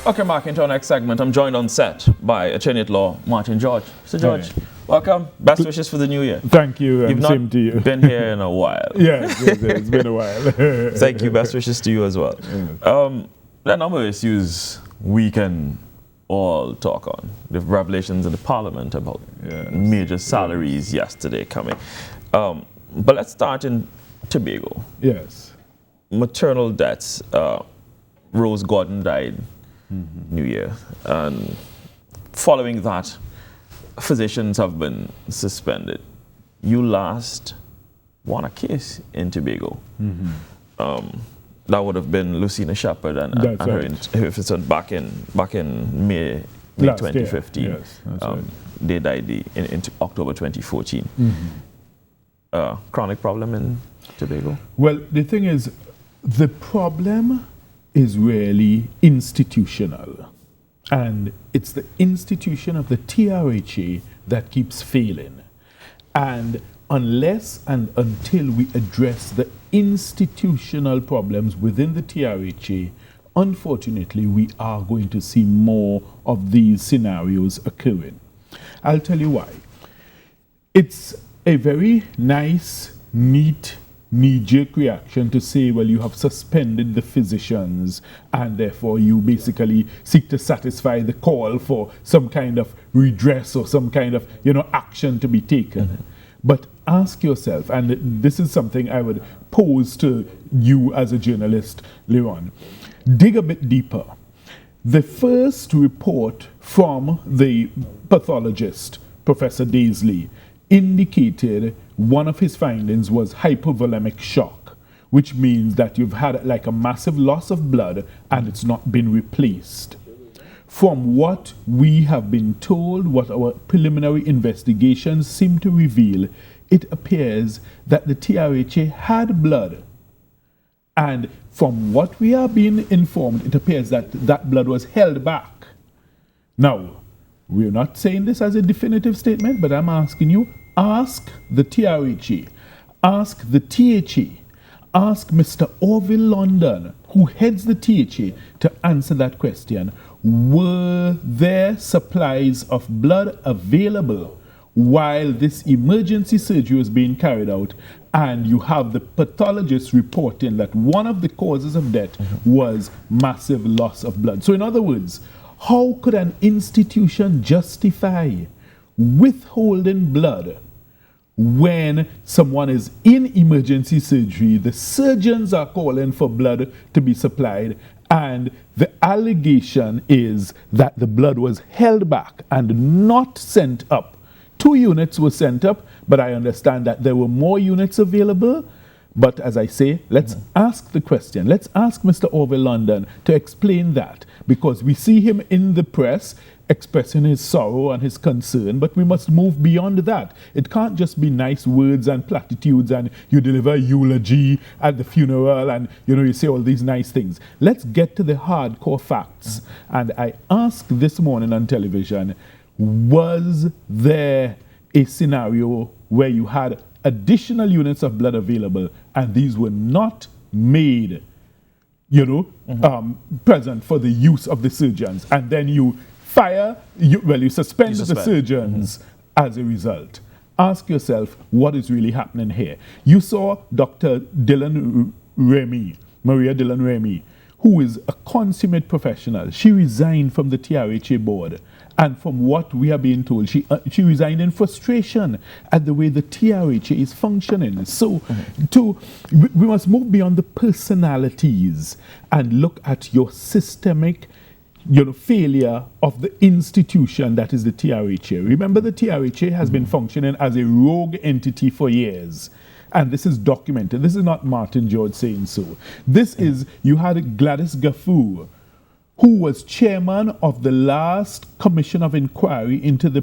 Okay, Mark, into our next segment. I'm joined on set by attorney at law Martin George. So, George, welcome. Best wishes for the new year. Thank you, and You've same not to you. been here in a while. Yes, it's been a while. Thank you. Best wishes to you as well. There are a number of issues we can all talk on. The revelations in the parliament about major salaries yesterday coming. But let's start in Tobago. Yes. Maternal deaths. Rose Gordon died New Year. And following that, physicians have been suspended. You last won a case in Tobago. That would have been Lucina Shepherd and her infant back in May 2015. Yes, that's right. They died in October 2014. Chronic problem in Tobago? Well, the thing is, the problem is really institutional. And it's the institution of the TRHA that keeps failing. And unless and until we address the institutional problems within the TRHA, unfortunately, we are going to see more of these scenarios occurring. I'll tell you why. It's a very nice, neat, knee-jerk reaction to say, well, you have suspended the physicians and therefore you basically seek to satisfy the call for some kind of redress or some kind of, action to be taken. But ask yourself, and this is something I would pose to you as a journalist, Leron, dig a bit deeper. The first report from the pathologist, Professor Daisley, indicated one of his findings was hypovolemic shock, which means that you've had like a massive loss of blood and it's not been replaced. From what we have been told, what our preliminary investigations seem to reveal, it appears that the TRHA had blood. And from what we are being informed, it appears that that blood was held back. Now, we're not saying this as a definitive statement, but I'm asking you, ask the TRHA, ask the THA, ask Mr. Orville London, who heads the THA, to answer that question. Were there supplies of blood available while this emergency surgery was being carried out? And you have the pathologist reporting that one of the causes of death was massive loss of blood. So in other words, how could an institution justify withholding blood when someone is in emergency surgery? The surgeons are calling for blood to be supplied, and the allegation is that the blood was held back and not sent up. 2 units were sent up, but I understand that there were more units available. But as I say, let's ask the question. Let's ask Mr. Orville London to explain that, because we see him in the press expressing his sorrow and his concern, but we must move beyond that. It can't just be nice words and platitudes and you deliver a eulogy at the funeral and you say all these nice things. Let's get to the hardcore facts. And I asked this morning on television, was there a scenario where you had additional units of blood available and these were not made, present for the use of the surgeons, and then you suspend the surgeons as a result? Ask yourself what is really happening here. You saw Dr. Maria Dillon Remy, who is a consummate professional. She resigned from the TRHA board. And from what we are being told, she resigned in frustration at the way the TRHA is functioning. So we must move beyond the personalities and look at your systemic failure of the institution that is the TRHA. Remember, the TRHA has been functioning as a rogue entity for years. And this is documented. This is not Martin George saying so. This is, you had Gladys Gaffur, who was chairman of the last commission of inquiry into the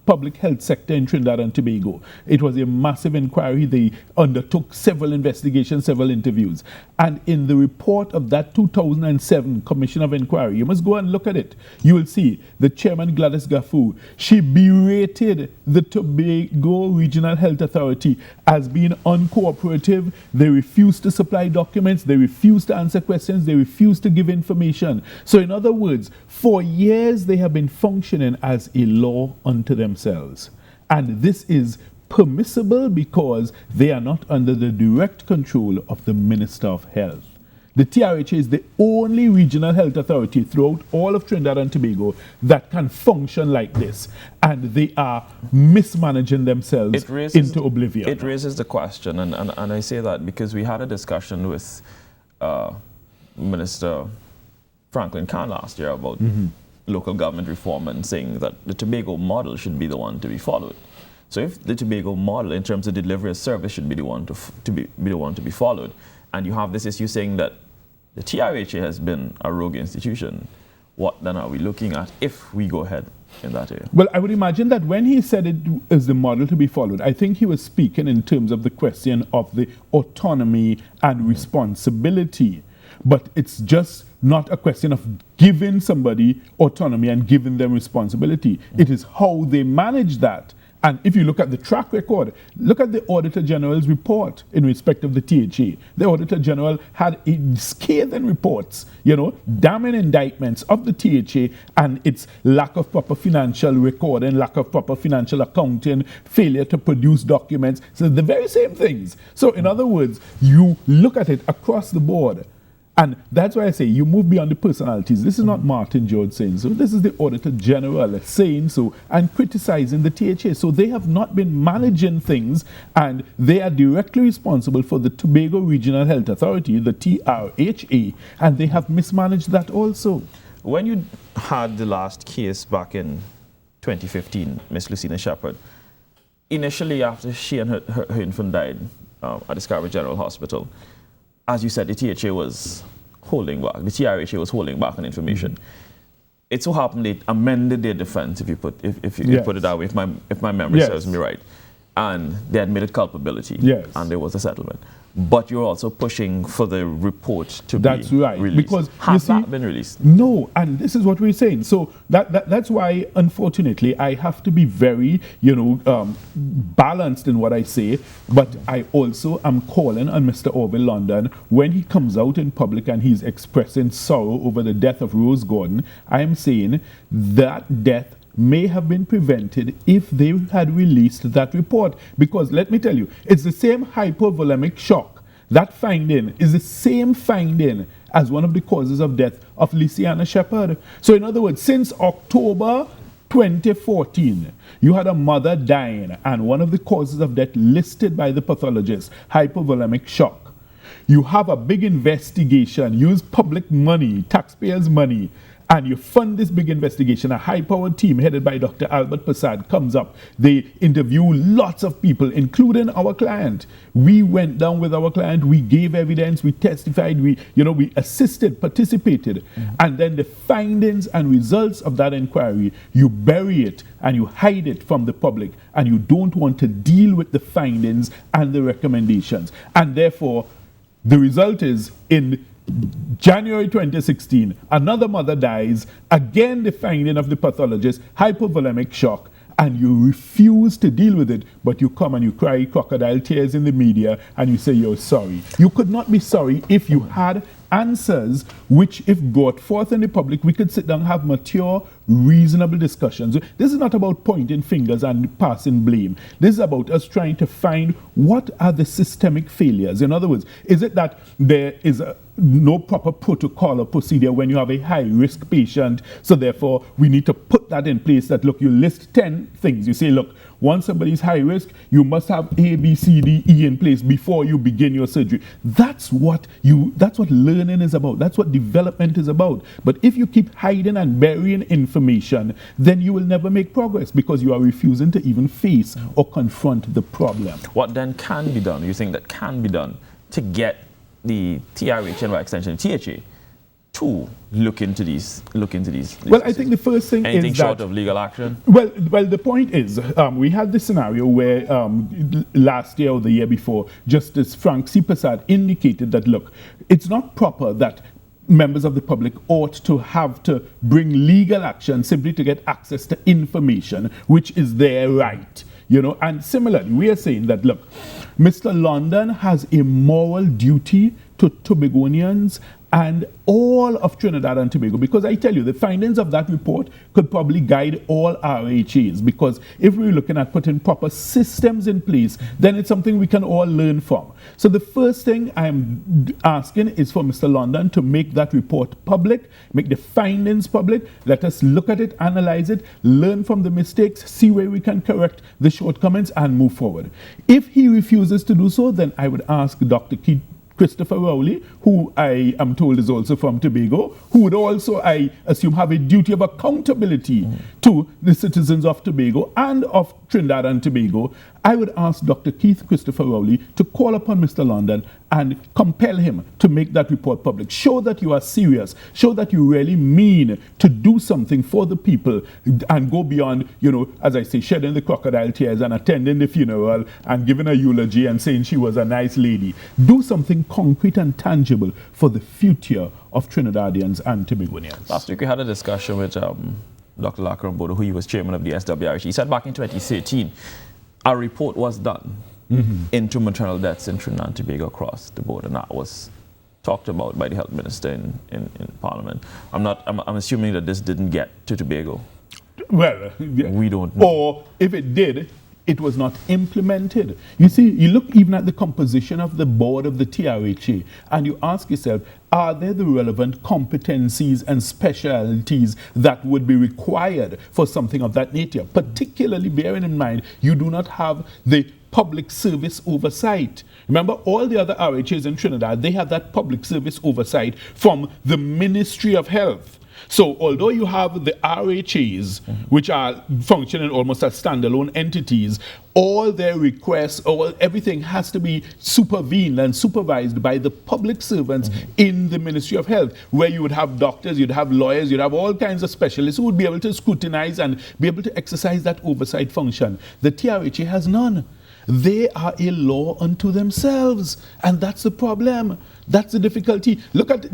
public health sector in Trinidad and Tobago. It was a massive inquiry. They undertook several investigations, several interviews. And in the report of that 2007 commission of inquiry, you must go and look at it. You will see the chairman, Gladys Gaffur, she berated the Tobago Regional Health Authority as being uncooperative. They refused to supply documents. They refused to answer questions. They refused to give information. So in other words, for years they have been functioning as a law unto themselves. And this is permissible because they are not under the direct control of the Minister of Health. The TRHA is the only regional health authority throughout all of Trinidad and Tobago that can function like this. And they are mismanaging themselves into oblivion. It raises the question, and I say that because we had a discussion with Minister Franklin Khan last year about local government reform and saying that the Tobago model should be the one to be followed. So if the Tobago model in terms of delivery of service should be the one to be followed, and you have this issue saying that the TRHA has been a rogue institution, what then are we looking at if we go ahead in that area? Well, I would imagine that when he said it is the model to be followed, I think he was speaking in terms of the question of the autonomy and responsibility. But it's just not a question of giving somebody autonomy and giving them responsibility. It is how they manage that. And if you look at the track record, look at the Auditor General's report in respect of the THA. The Auditor General had scathing reports, damning indictments of the THA and its lack of proper financial recording, lack of proper financial accounting, failure to produce documents. So the very same things. So in other words, you look at it across the board. And that's why I say you move beyond the personalities. This is not Martin George saying so. This is the Auditor General saying so and criticizing the THA. So they have not been managing things, and they are directly responsible for the Tobago Regional Health Authority, the TRHA, and they have mismanaged that also. When you had the last case back in 2015, Miss Lucina Shepherd, initially after she and her infant died at the Scarborough General Hospital, as you said, the THA was holding back. The TRHA was holding back on information. It so happened they amended their defense, if you put it that way, if my memory serves me right, and they admitted culpability, and there was a settlement. But you're also pushing for the report to be released. Because has that been released? No, and this is what we're saying. So that's why, unfortunately, I have to be very, balanced in what I say. But I also am calling on Mr. Orville London when he comes out in public and he's expressing sorrow over the death of Rose Gordon. I am saying that death may have been prevented if they had released that report. Because let me tell you, it's the same hypovolemic shock. That finding is the same finding as one of the causes of death of Lysiana Shepherd. So in other words, since October 2014, you had a mother dying, and one of the causes of death listed by the pathologist, hypovolemic shock. You have a big investigation, use public money, taxpayers' money, and you fund this big investigation. A high-powered team headed by Dr. Albert Prasad comes up. They interview lots of people, including our client. We went down with our client. We gave evidence. We testified. We assisted, participated. And then the findings and results of that inquiry, you bury it and you hide it from the public, and you don't want to deal with the findings and the recommendations. And therefore, the result is in January 2016, another mother dies, again the finding of the pathologist, hypovolemic shock, and you refuse to deal with it, but you come and you cry crocodile tears in the media and you say you're sorry. You could not be sorry if you had answers which, if brought forth in the public, we could sit down and have mature, reasonable discussions. This is not about pointing fingers and passing blame. This is about us trying to find what are the systemic failures. In other words, is it that there is no proper protocol or procedure when you have a high-risk patient, so therefore we need to put that in place that, look, you list 10 things. You say, look, once somebody is high risk, you must have A, B, C, D, E in place before you begin your surgery. That's what learning is about. That's what development is about. But if you keep hiding and burying information, then you will never make progress because you are refusing to even face or confront the problem. What then can be done? You think that can be done to get the TRH and by extension THA to look into these? Well, I think the first thing anything is short that, of legal action. Well, the point is, we had this scenario where last year or the year before, Justice Frank C. Prasad indicated that, look, it's not proper that members of the public ought to have to bring legal action simply to get access to information, which is their right. And similarly, we are saying that, look, Mr. London has a moral duty to Tobagonians and all of Trinidad and Tobago, because I tell you, the findings of that report could probably guide all RHAs, because if we're looking at putting proper systems in place, then it's something we can all learn from. So the first thing I'm asking is for Mr. London to make that report public, make the findings public, let us look at it, analyze it, learn from the mistakes, see where we can correct the shortcomings and move forward. If he refuses to do so, then I would ask Dr. Christopher Rowley, who I am told is also from Tobago, who would also, I assume, have a duty of accountability to the citizens of Tobago and of Trinidad and Tobago. I would ask Dr. Christopher Rowley to call upon Mr. London and compel him to make that report public. Show that you are serious. Show that you really mean to do something for the people and go beyond, as I say, shedding the crocodile tears and attending the funeral and giving a eulogy and saying she was a nice lady. Do something concrete and tangible for the future of Trinidadians and Tobagonians. Last week we had a discussion with Dr. Lakram Bodo, who he was chairman of the SWRH. He said back in 2013, a report was done into maternal deaths in Trinidad and Tobago across the board, and that was talked about by the health minister in Parliament. I'm assuming that this didn't get to Tobago. Well, we don't know. Or if it did, it was not implemented. You see, you look even at the composition of the board of the TRHA and you ask yourself, are there the relevant competencies and specialties that would be required for something of that nature? Particularly bearing in mind, you do not have the public service oversight. Remember, all the other RHAs in Trinidad, they have that public service oversight from the Ministry of Health. So although you have the RHAs, which are functioning almost as standalone entities, all their requests, everything has to be supervened and supervised by the public servants in the Ministry of Health, where you would have doctors, you'd have lawyers, you'd have all kinds of specialists who would be able to scrutinize and be able to exercise that oversight function. The TRHA has none. They are a law unto themselves, and that's the problem. That's the difficulty. Look at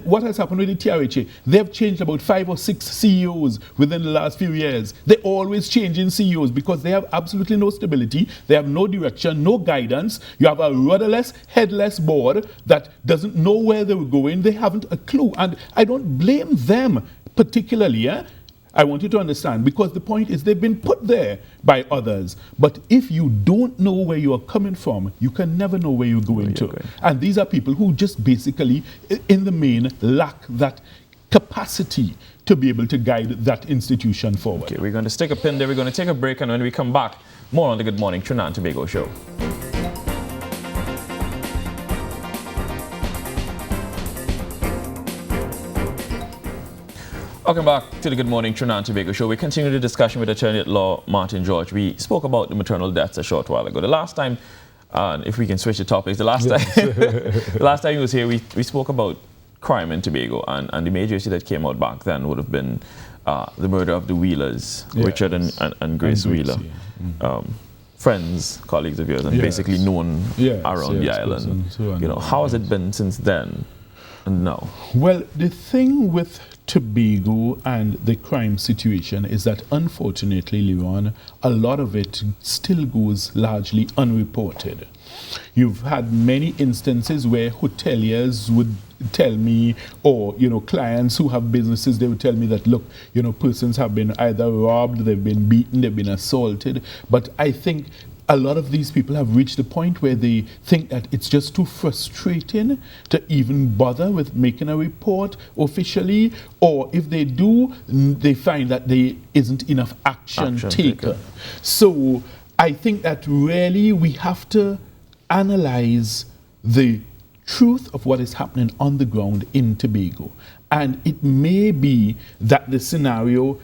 what has happened with the TRHA. They have changed about 5 or 6 CEOs within the last few years. They're always changing CEOs because they have absolutely no stability. They have no direction, no guidance. You have a rudderless, headless board that doesn't know where they're going. They haven't a clue. And I don't blame them particularly. I want you to understand, because the point is they've been put there by others. But if you don't know where you are coming from, you can never know where you're going to. And these are people who just basically, in the main, lack that capacity to be able to guide that institution forward. Okay, we're going to stick a pin there. We're going to take a break, and when we come back, more on the Good Morning Trinidad and Tobago show. Welcome back to the Good Morning Trinidad and Tobago show. We continue the discussion with Attorney at Law Martin George. We spoke about the maternal deaths a short while ago. The last time, if we can switch the topics, the last time he was here, we spoke about crime in Tobago, and the major issue that came out back then would have been the murder of the Wheelers, Richard and Grace Wheeler. Friends, colleagues of yours, and basically known around the island. How has it been since then and now? Well, the thing with Tobago and the crime situation is that, unfortunately, Leon, a lot of it still goes largely unreported. You've had many instances where hoteliers would tell me, or clients who have businesses, they would tell me that, look, persons have been either robbed, they've been beaten, they've been assaulted. But I think a lot of these people have reached the point where they think that it's just too frustrating to even bother with making a report officially, or if they do, they find that there isn't enough action taken. So I think that really we have to analyze the truth of what is happening on the ground in Tobago. And it may be that the scenario